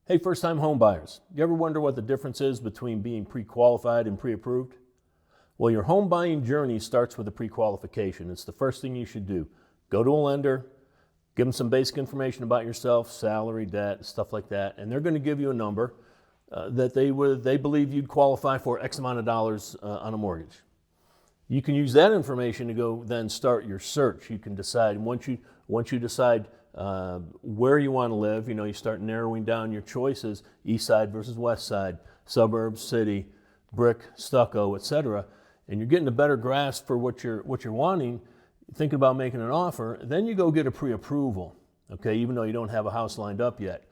Hey, first-time home buyers, you ever wonder what the difference is between being pre-qualified and pre-approved? Well, your home buying journey starts with a pre-qualification. It's the first thing you should do. Go to a lender, give them some basic information about yourself, salary, debt, stuff like that, and they're going to give you a number that they believe you'd qualify for X amount of dollars on a mortgage. You can use that information to go then start your search. You can decide, once you decide where you want to live, you start narrowing down your choices, east side versus west side, suburbs, city, brick, stucco, etc. And you're getting a better grasp for what you're wanting, thinking about making an offer. Then you go get a pre-approval, okay, even though you don't have a house lined up yet.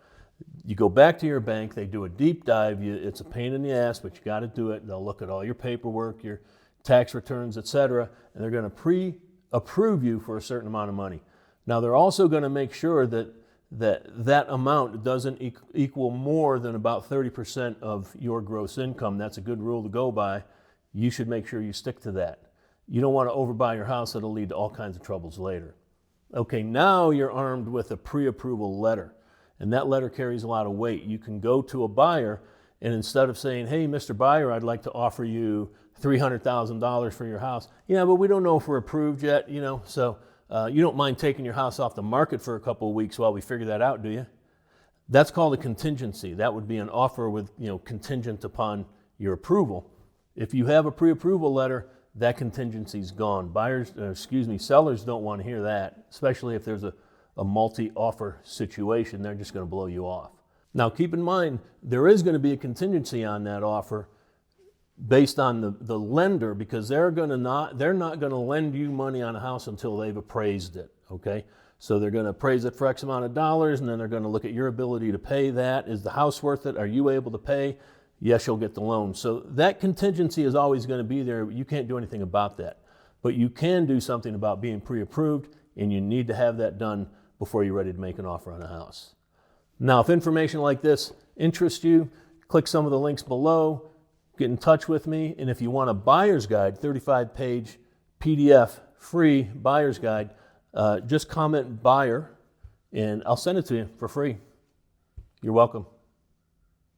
You go back to your bank, they do a deep dive. It's a pain in the ass, but you got to do it. They'll look at all your paperwork, your tax returns, etc., and they're going to pre-approve you for a certain amount of money. Now, they're also going to make sure that amount doesn't equal more than about 30% of your gross income. That's a good rule to go by. You should make sure you stick to that. You don't want to overbuy your house. That'll lead to all kinds of troubles later. Okay, now you're armed with a pre-approval letter, and that letter carries a lot of weight. You can go to a buyer, and instead of saying, hey, Mr. Buyer, I'd like to offer you $300,000 for your house. Yeah, but we don't know if we're approved yet, so you don't mind taking your house off the market for a couple of weeks while we figure that out, do you? That's called a contingency. That would be an offer with, contingent upon your approval. If you have a pre-approval letter, that contingency's gone. Sellers don't want to hear that, especially if there's a multi-offer situation. They're just going to blow you off. Now, keep in mind, there is going to be a contingency on that offer based on the lender, because they're not going to lend you money on a house until they've appraised it, okay? So they're going to appraise it for X amount of dollars, and then they're going to look at your ability to pay that. Is the house worth it? Are you able to pay? Yes, you'll get the loan. So that contingency is always going to be there. You can't do anything about that. But you can do something about being pre-approved, and you need to have that done before you're ready to make an offer on a house. Now, if information like this interests you, click some of the links below. Get in touch with me, and if you want a buyer's guide, 35-page PDF, free buyer's guide, just comment buyer, and I'll send it to you for free. You're welcome.